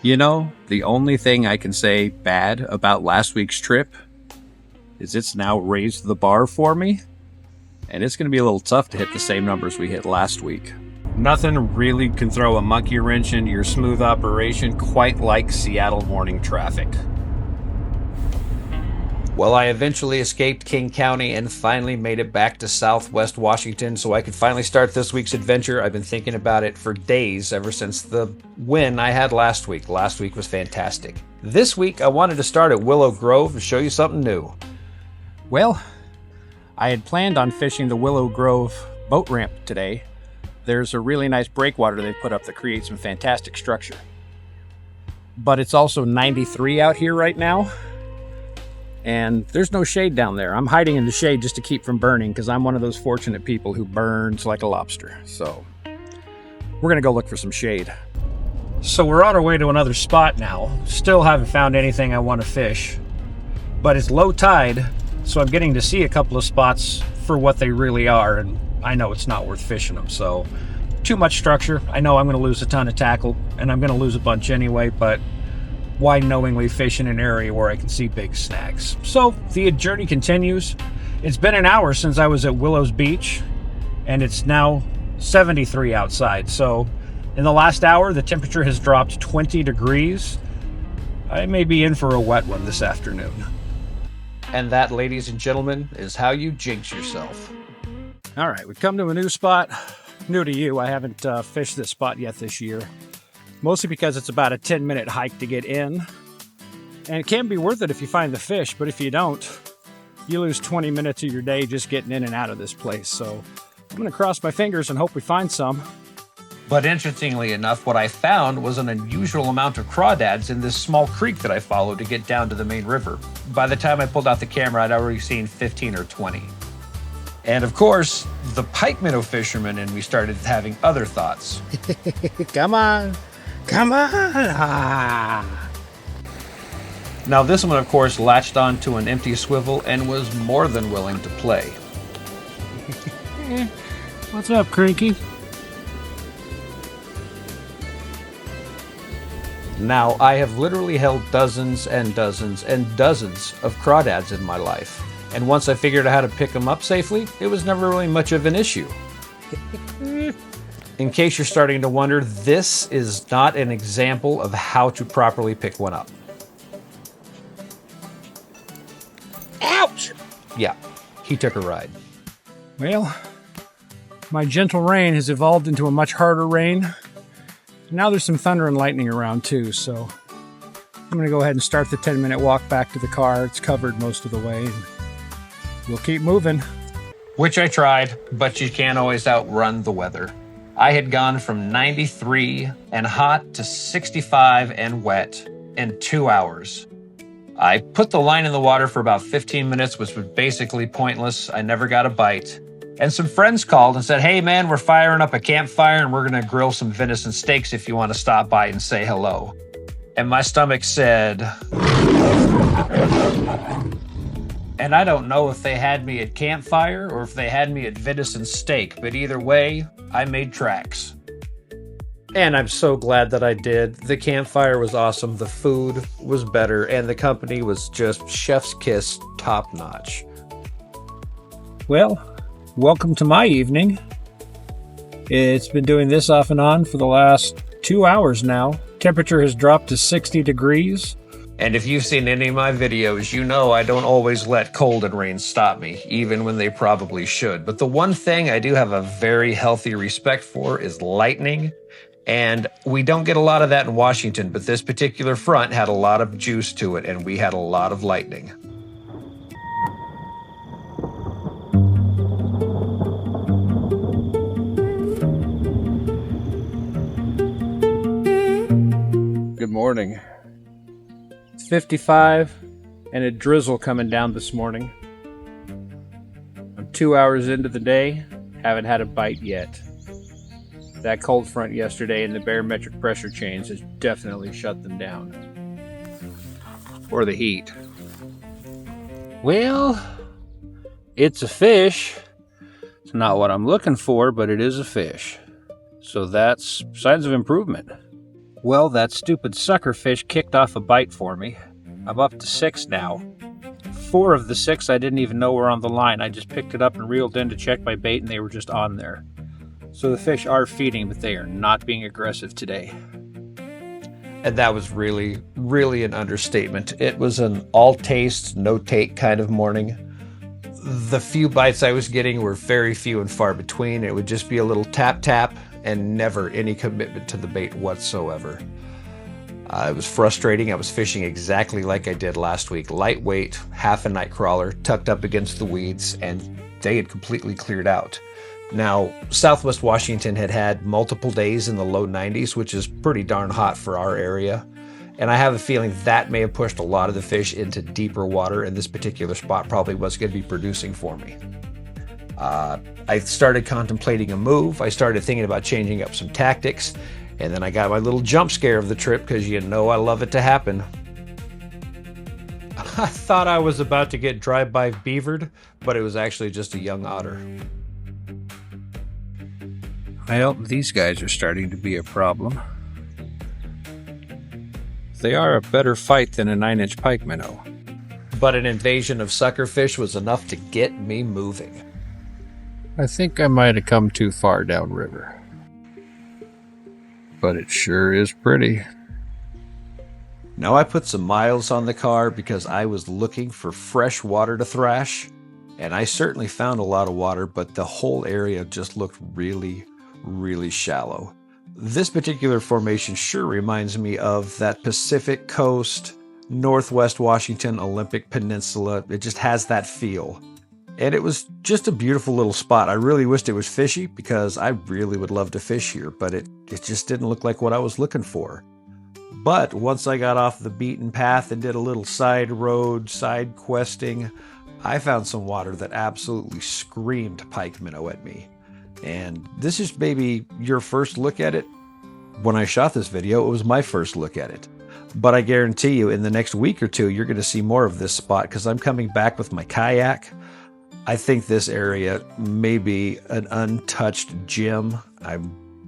You know, the only thing I can say bad about last week's trip is it's now raised the bar for me, and it's going to be a little tough to hit the same numbers we hit last week. Nothing really can throw a monkey wrench into your smooth operation quite like Seattle morning traffic. Well, I eventually escaped King County and finally made it back to Southwest Washington so I could finally start this week's adventure. I've been thinking about it for days ever since the win I had last week. Last week was fantastic. This week, I wanted to start at Willow Grove and show you something new. Well, I had planned on fishing the Willow Grove boat ramp today. There's a really nice breakwater they've put up that creates some fantastic structure. But it's also 93 out here right now. And there's no shade down there. I'm hiding in the shade just to keep from burning because I'm one of those fortunate people who burns like a lobster. So we're going to go look for some shade. So we're on our way to another spot now. Still haven't found anything I want to fish. But it's low tide, so I'm getting to see a couple of spots for what they really are. And I know it's not worth fishing them. So too much structure. I know I'm going to lose a ton of tackle, and I'm going to lose a bunch anyway, but why knowingly fish in an area where I can see big snags? So the journey continues. It's been an hour since I was at Willows Beach, and it's now 73 outside. So in the last hour, the temperature has dropped 20 degrees. I may be in for a wet one this afternoon. And that, ladies and gentlemen, is how you jinx yourself. All right, we've come to a new spot. New to you. I haven't fished this spot yet this year. Mostly because it's about a 10-minute hike to get in. And it can be worth it if you find the fish, but if you don't, you lose 20 minutes of your day just getting in and out of this place. So I'm going to cross my fingers and hope we find some. But interestingly enough, what I found was an unusual amount of crawdads in this small creek that I followed to get down to the main river. By the time I pulled out the camera, I'd already seen 15 or 20. And of course, the pikeminnow fishermen and we started having other thoughts. Come on. Come on! Ah. Now this one, of course, latched onto an empty swivel and was more than willing to play. What's up, Cranky? Now, I have literally held dozens and dozens and dozens of crawdads in my life. And once I figured out how to pick them up safely, it was never really much of an issue. In case you're starting to wonder, this is not an example of how to properly pick one up. Ouch! Yeah, he took a ride. Well, my gentle rain has evolved into a much harder rain. Now there's some thunder and lightning around too, so I'm going to go ahead and start the 10-minute walk back to the car. It's covered most of the way, and we'll keep moving. Which I tried, but you can't always outrun the weather. I had gone from 93 and hot to 65 and wet in 2 hours. I put the line in the water for about 15 minutes, which was basically pointless. I never got a bite. And some friends called and said, hey man, we're firing up a campfire and we're gonna grill some venison steaks if you want to stop by and say hello. And my stomach said... And I don't know if they had me at campfire or if they had me at venison steak, but either way, I made tracks. And I'm so glad that I did. The campfire was awesome, the food was better, and the company was just chef's kiss top notch. Well, welcome to my evening. It's been doing this off and on for the last 2 hours now. Temperature has dropped to 60 degrees. And if you've seen any of my videos, you know I don't always let cold and rain stop me, even when they probably should. But the one thing I do have a very healthy respect for is lightning. And we don't get a lot of that in Washington, but this particular front had a lot of juice to it, and we had a lot of lightning. Good morning. 55 and a drizzle coming down this morning. I'm 2 hours into the day, haven't had a bite yet. That cold front yesterday and the barometric pressure change has definitely shut them down. Or the heat. Well, it's a fish. It's not what I'm looking for, but it is a fish. So that's signs of improvement. Well, that stupid suckerfish kicked off a bite for me. I'm up to 6 now. 4 of the 6 I didn't even know were on the line. I just picked it up and reeled in to check my bait, and they were just on there. So the fish are feeding, but they are not being aggressive today. And that was really, really an understatement. It was an all taste, no take kind of morning. The few bites I was getting were very few and far between. It would just be a little tap tap and never any commitment to the bait whatsoever. It was frustrating. I was fishing exactly like I did last week. Lightweight, half a night crawler, tucked up against the weeds, and they had completely cleared out. Now, Southwest Washington had had multiple days in the low 90s, which is pretty darn hot for our area. And I have a feeling that may have pushed a lot of the fish into deeper water, and this particular spot probably was going to be producing for me. I started contemplating a move. I started thinking about changing up some tactics, and then I got my little jump scare of the trip because you know I love it to happen. I thought I was about to get drive-by beavered, but it was actually just a young otter. Well, these guys are starting to be a problem. They are a better fight than a 9-inch pike minnow. But an invasion of suckerfish was enough to get me moving. I think I might have come too far downriver. But it sure is pretty. Now I put some miles on the car because I was looking for fresh water to thrash, and I certainly found a lot of water, but the whole area just looked really, really shallow. This particular formation sure reminds me of that Pacific Coast, Northwest Washington Olympic Peninsula. It just has that feel. And it was just a beautiful little spot. I really wished it was fishy because I really would love to fish here, but it just didn't look like what I was looking for. But once I got off the beaten path and did a little side road, side questing, I found some water that absolutely screamed pike minnow at me. And this is maybe your first look at it. When I shot this video, it was my first look at it. But I guarantee you in the next week or two, you're going to see more of this spot because I'm coming back with my kayak. I think this area may be an untouched gem. I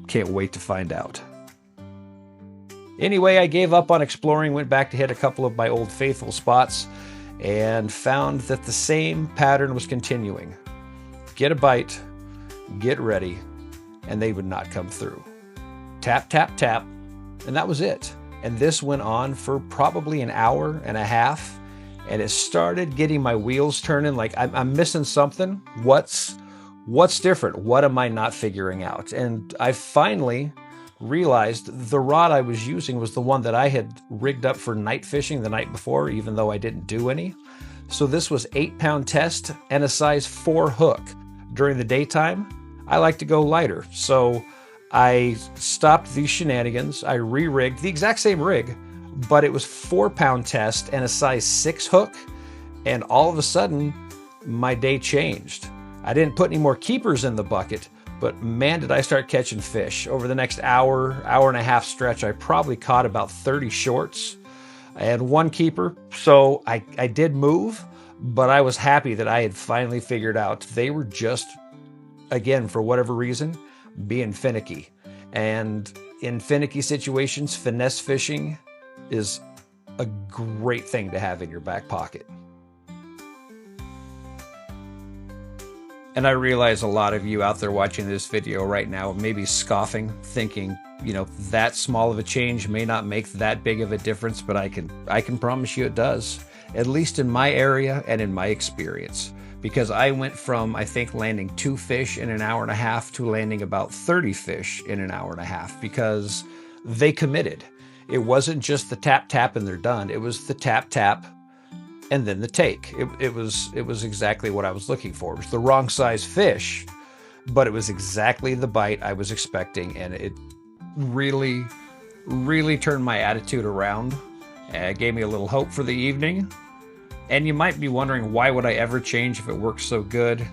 can't wait to find out. Anyway, I gave up on exploring, went back to hit a couple of my old faithful spots, and found that the same pattern was continuing. Get a bite, get ready, and they would not come through. Tap, tap, tap, and that was it. And this went on for probably an hour and a half, and it started getting my wheels turning like I'm missing something. What's different? What am I not figuring out? And I finally realized the rod I was using was the one that I had rigged up for night fishing the night before, even though I didn't do any. So this was 8-pound test and a size 4 hook. During the daytime, I like to go lighter. So I stopped these shenanigans. I re-rigged the exact same rig, but it was 4-pound test and a size 6 hook. And all of a sudden, my day changed. I didn't put any more keepers in the bucket, but man, did I start catching fish. Over the next hour and a half stretch, I probably caught about 30 shorts and 1 keeper. So I did move, but I was happy that I had finally figured out they were just, again, for whatever reason, being finicky. And in finicky situations, finesse fishing is a great thing to have in your back pocket. And I realize a lot of you out there watching this video right now may be scoffing, thinking, you know, that small of a change may not make that big of a difference, but I can promise you it does, at least in my area and in my experience. Because I went from, I think, landing 2 fish in an hour and a half to landing about 30 fish in an hour and a half because they committed. It wasn't just the tap, tap, and they're done. It was the tap, tap, and then the take. It was exactly what I was looking for. It was the wrong size fish, but it was exactly the bite I was expecting, and it really, really turned my attitude around. It gave me a little hope for the evening. And you might be wondering, why would I ever change if it works so good?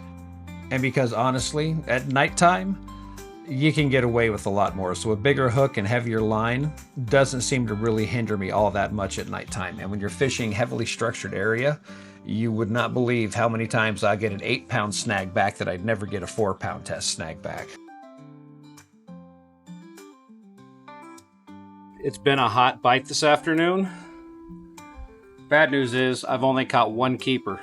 And because honestly, at nighttime, you can get away with a lot more. So a bigger hook and heavier line doesn't seem to really hinder me all that much at nighttime. And when you're fishing heavily structured area, you would not believe how many times I get an 8-pound snag back that I'd never get a 4-pound test snag back. It's been a hot bite this afternoon. Bad news is I've only caught one keeper.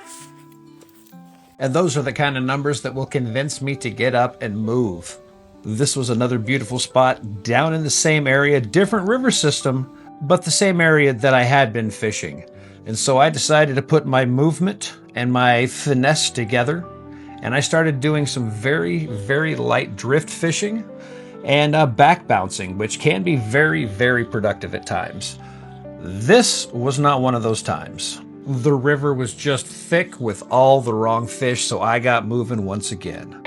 And those are the kind of numbers that will convince me to get up and move. This was another beautiful spot down in the same area, different river system, but the same area that I had been fishing. And so I decided to put my movement and my finesse together, and I started doing some very, very light drift fishing and back bouncing, which can be very, very productive at times. This was not one of those times. The river was just thick with all the wrong fish, so I got moving once again.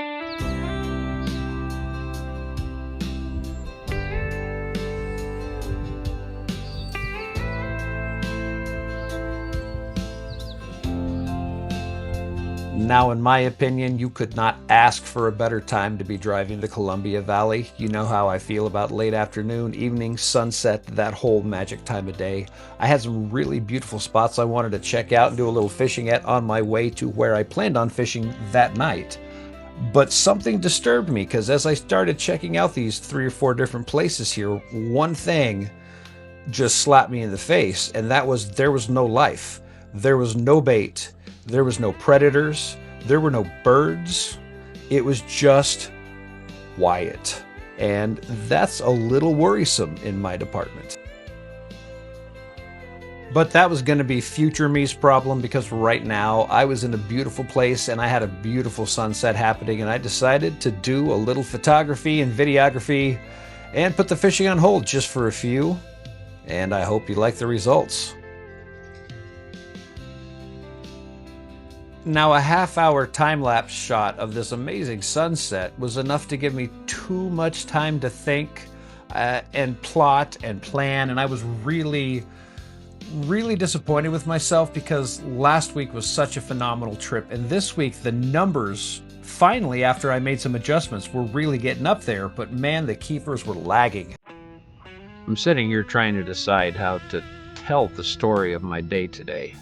Now, in my opinion, you could not ask for a better time to be driving the Columbia Valley. You know how I feel about late afternoon, evening, sunset, that whole magic time of day. I had some really beautiful spots I wanted to check out and do a little fishing at on my way to where I planned on fishing that night. But something disturbed me, because as I started checking out these 3 or 4 different places here, one thing just slapped me in the face, and that was there was no life. There was no bait. There was no predators. There were no birds. It was just quiet. And that's a little worrisome in my department. But that was going to be future me's problem, because right now I was in a beautiful place and I had a beautiful sunset happening, and I decided to do a little photography and videography and put the fishing on hold just for a few. And I hope you like the results. Now, a half-hour time-lapse shot of this amazing sunset was enough to give me too much time to think and plot and plan, and I was really disappointed with myself, because last week was such a phenomenal trip, and this week the numbers, finally, after I made some adjustments, were really getting up there, but man, the keepers were lagging. I'm sitting here trying to decide how to tell the story of my day today.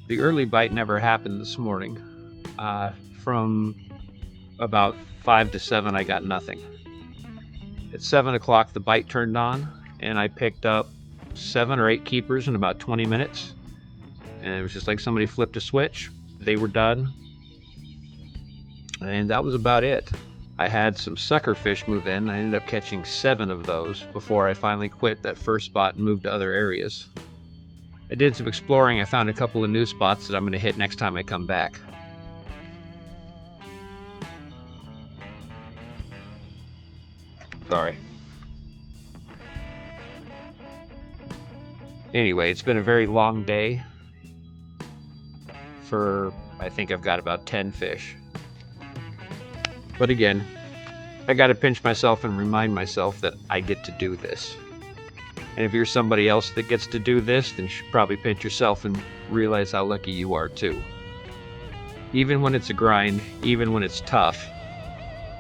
The early bite never happened this morning. From about 5 to 7, I got nothing. At 7 o'clock, the bite turned on, and I picked up 7 or 8 keepers in about 20 minutes. And it was just like somebody flipped a switch. They were done. And that was about it. I had some sucker fish move in. I ended up catching 7 of those before I finally quit that first spot and moved to other areas. I did some exploring. I found a couple of new spots that I'm going to hit next time I come back. Sorry. Anyway, it's been a very long day. I think I've got about 10 fish. But again, I got to pinch myself and remind myself that I get to do this. And if you're somebody else that gets to do this, then you should probably pinch yourself and realize how lucky you are too. Even when it's a grind, even when it's tough,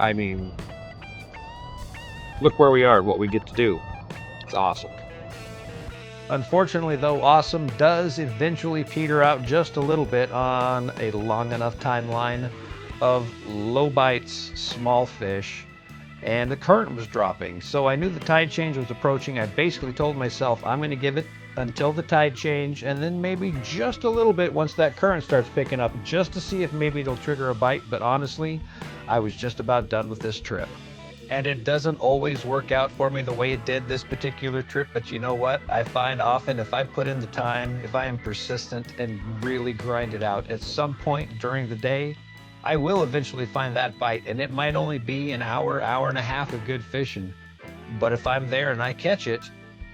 I mean, look where we are, what we get to do. It's awesome. Unfortunately, though, awesome does eventually peter out just a little bit on a long enough timeline of low bites, small fish, and the current was dropping. So I knew the tide change was approaching. I basically told myself I'm going to give it until the tide change, and then maybe just a little bit once that current starts picking up, just to see if maybe it'll trigger a bite. But honestly, I was just about done with this trip. And it doesn't always work out for me the way it did this particular trip, but you know what? I find often if I put in the time, if I am persistent and really grind it out, at some point during the day, I will eventually find that bite, and it might only be an hour, hour and a half of good fishing. But if I'm there and I catch it,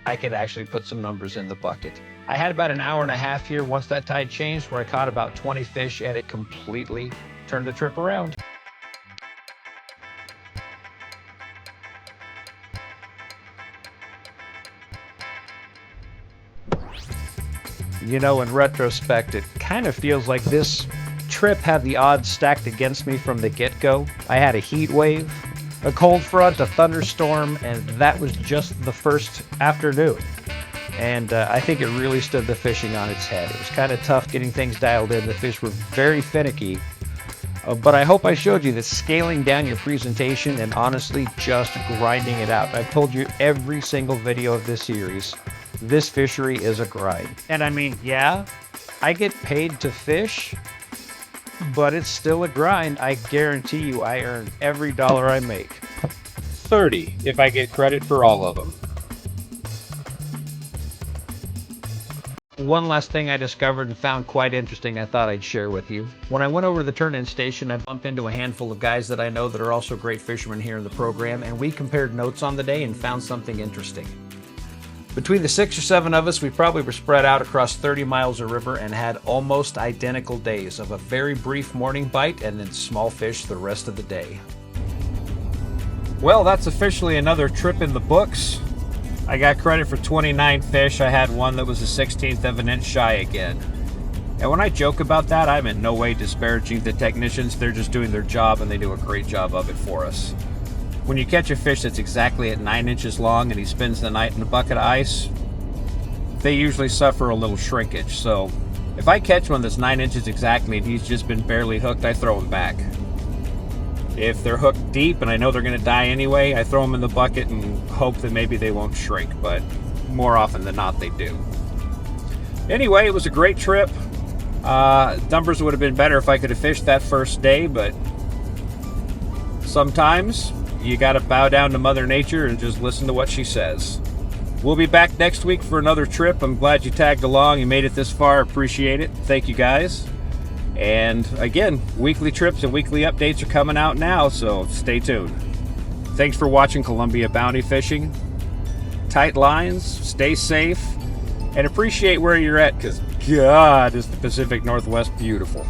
I could actually put some numbers in the bucket. I had about an hour and a half here once that tide changed, where I caught about 20 fish, and it completely turned the trip around. You know, in retrospect, it kind of feels like this trip had the odds stacked against me from the get-go. I had a heat wave, a cold front, a thunderstorm, and that was just the first afternoon. And I think it really stood the fishing on its head. It was kind of tough getting things dialed in. The fish were very finicky. But I hope I showed you that scaling down your presentation and honestly just grinding it out. I've told you every single video of this series, this fishery is a grind. And I mean, yeah, I get paid to fish, but it's still a grind. I guarantee you I earn every dollar I make. 30 if I get credit for all of them. One last thing I discovered and found quite interesting I thought I'd share with you. When I went over to the turn-in station, I bumped into a handful of guys that I know that are also great fishermen here in the program, and we compared notes on the day and found something interesting. Between the 6 or 7 of us, we probably were spread out across 30 miles of river and had almost identical days of a very brief morning bite and then small fish the rest of the day. Well, that's officially another trip in the books. I got credit for 29 fish. I had one that was a 1/16th of an inch shy again. And when I joke about that, I'm in no way disparaging the technicians. They're just doing their job, and they do a great job of it for us. When you catch a fish that's exactly at 9 inches long and he spends the night in a bucket of ice, they usually suffer a little shrinkage. So if I catch one that's 9 inches exactly and he's just been barely hooked, I throw him back. If they're hooked deep and I know they're going to die anyway, I throw them in the bucket and hope that maybe they won't shrink, but more often than not they do. Anyway, it was a great trip. Numbers would have been better if I could have fished that first day, but sometimes you got to bow down to Mother Nature and just listen to what she says. We'll be back next week for another trip. I'm glad you tagged along. You made it this far. Appreciate it. Thank you guys. And again, weekly trips and weekly updates are coming out now, so stay tuned. Thanks for watching Columbia Bounty Fishing. Tight lines, stay safe, and appreciate where you're at, because God is the Pacific Northwest beautiful.